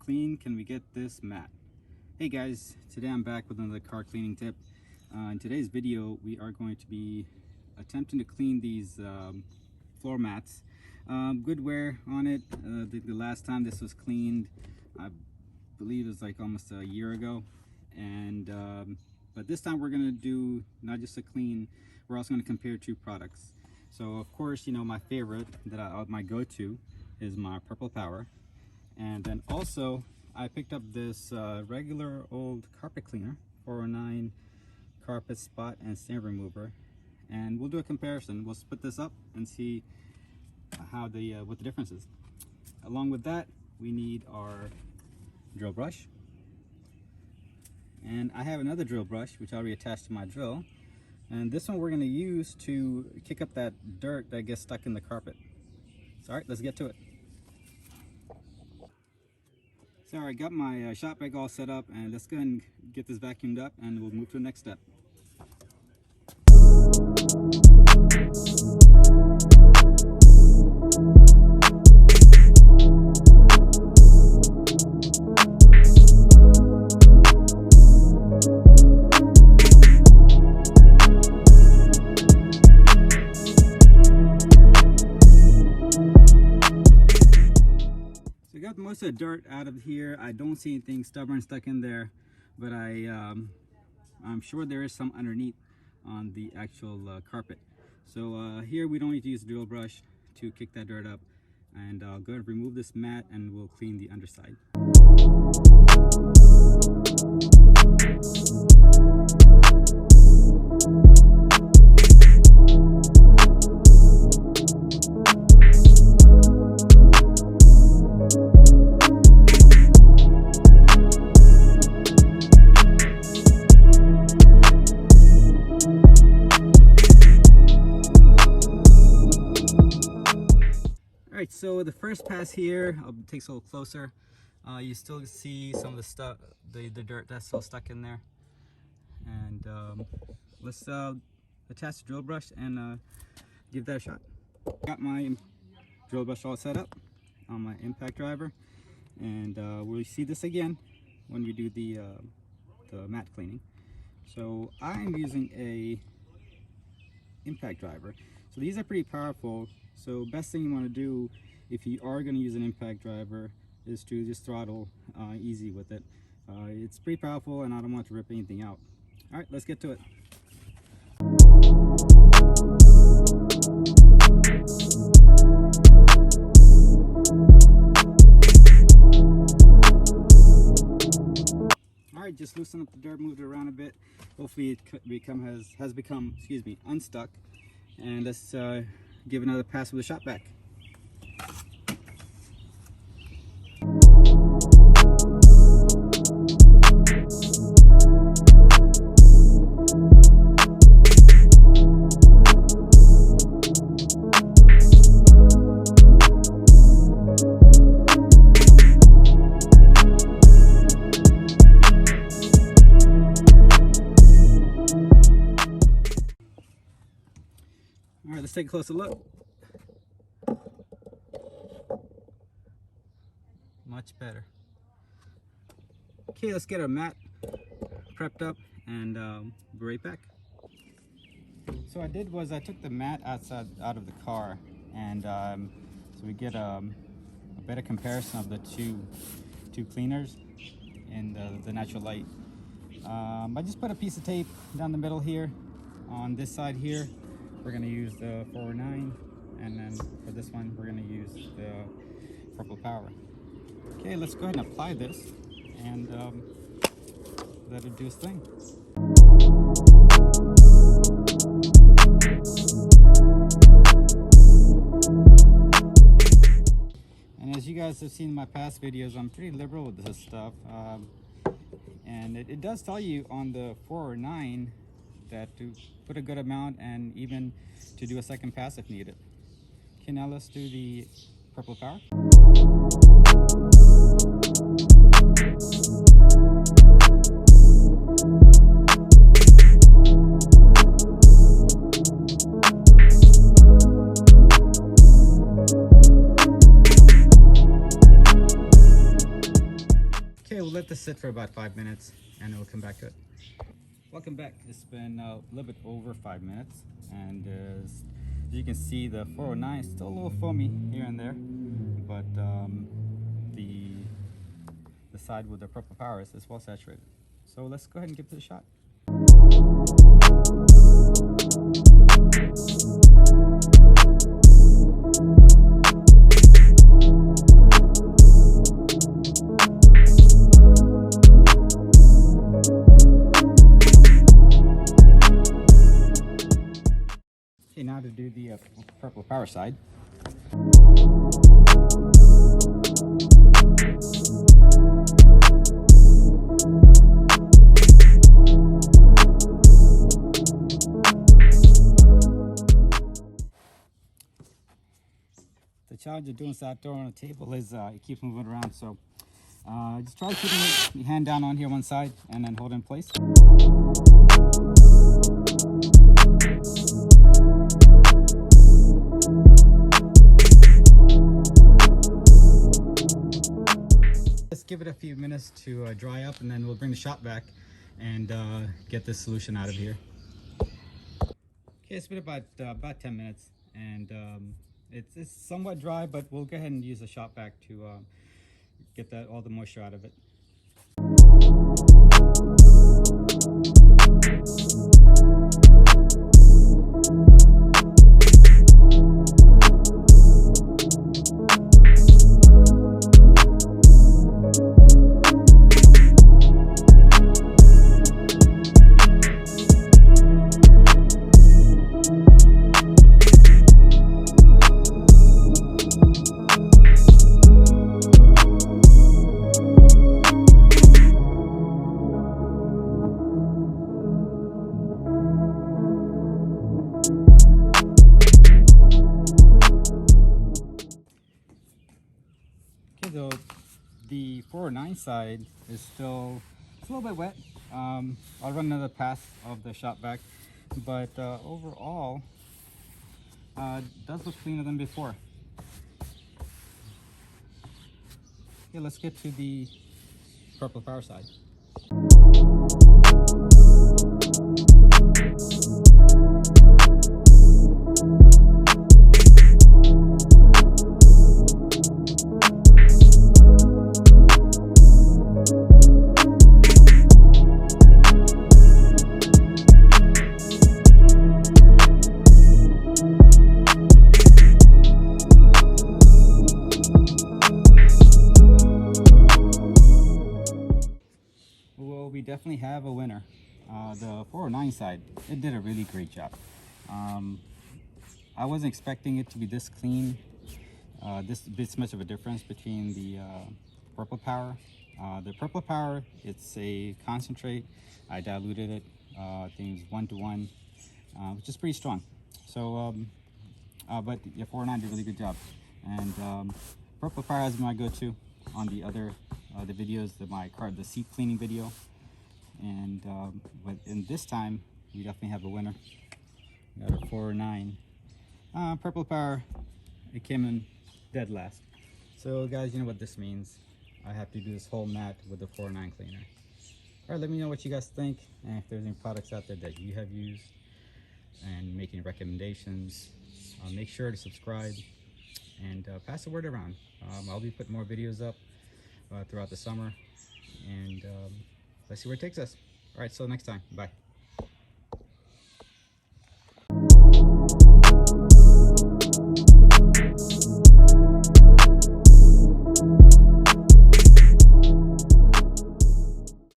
clean can we get this mat? Hey guys, today I'm back with another car cleaning tip. In today's video we are going to be attempting to clean these floor mats. Good wear on it. The last time this was cleaned, I believe it was like almost a year ago, and but this time we're going to do not just a clean, we're also going to compare two products. So of course, you know, my favorite that my go-to is my Purple Power, and then also I picked up this regular old carpet cleaner, 409 carpet spot and stain remover, and we'll do a comparison. We'll split this up and see how what the difference is. Along with that, we need our drill brush, and I have another drill brush which I already attached to my drill, and this one we're going to use to kick up that dirt that gets stuck in the carpet. So all right, let's get to it. So I got my shop bag all set up, and let's go ahead and get this vacuumed up and we'll move to the next step. Got most of the dirt out of here. I don't see anything stubborn stuck in there, but I'm sure there is some underneath on the actual carpet. So here we don't need to use a drill brush to kick that dirt up, and I'll go ahead and remove this mat and we'll clean the underside. Alright, so the first pass here, I'll take a little closer. You still see some of the stuff, the dirt that's still stuck in there. And let's attach the drill brush and give that a shot. Got my drill brush all set up on my impact driver, and we'll see this again when we do the mat cleaning. So I'm using a impact driver. So these are pretty powerful. So best thing you want to do if you are going to use an impact driver is to just throttle easy with it. It's pretty powerful, and I don't want to rip anything out. All right, let's get to it. All right, just loosen up the dirt, moved it around a bit. Hopefully it has become unstuck. And let's give another pass with the shop vac. All right, let's take a closer look. Much better. Okay, let's get our mat prepped up and be right back. So what I did was I took the mat out of the car, and so we get a better comparison of the two cleaners in the natural light. I just put a piece of tape down the middle here. On this side here, we're going to use the 409, and then for this one we're going to use the Purple Power. Okay, let's go ahead and apply this and let it do its thing. And as you guys have seen in my past videos, I'm pretty liberal with this stuff, and it does tell you on the 409 that to put a good amount and even to do a second pass if needed. Okay, now let's do the Purple Power. sit for about 5 minutes and then we'll come back to it. Welcome back. It's been a little bit over 5 minutes, and as you can see, the 409 is still a little foamy here and there, but the side with the purple power is well saturated. So let's go ahead and give this a shot. Okay, now to do the purple power side. The challenge of doing this outdoor on a table is it keeps moving around, so just try keeping your hand down on here one side and then hold it in place. Let's give it a few minutes to dry up, and then we'll bring the shop back and get this solution out of here. Okay, it's been about 10 minutes, and it's somewhat dry, but we'll go ahead and use the shop vac to get all the moisture out of it. So the 409 side is still a little bit wet. I'll run another pass of the shop vac, but overall does look cleaner than before. Okay, let's get to the purple power side. We definitely have a winner. The 409 side, it did a really great job. I wasn't expecting it to be this clean, this much of a difference between the purple power. The purple power, it's a concentrate. I diluted it, I think it was 1:1, which is pretty strong. So, but the 409 did a really good job. And purple power has been my go-to on the other the videos, the seat cleaning video. And but in this time, we definitely have a winner. We got a 409. Purple power, it came in dead last. So guys, you know what this means. I have to do this whole mat with the 409 cleaner. All right, let me know what you guys think, and if there's any products out there that you have used, and making recommendations. Make sure to subscribe and pass the word around. I'll be putting more videos up throughout the summer, and let's see where it takes us. All right, so next time, bye.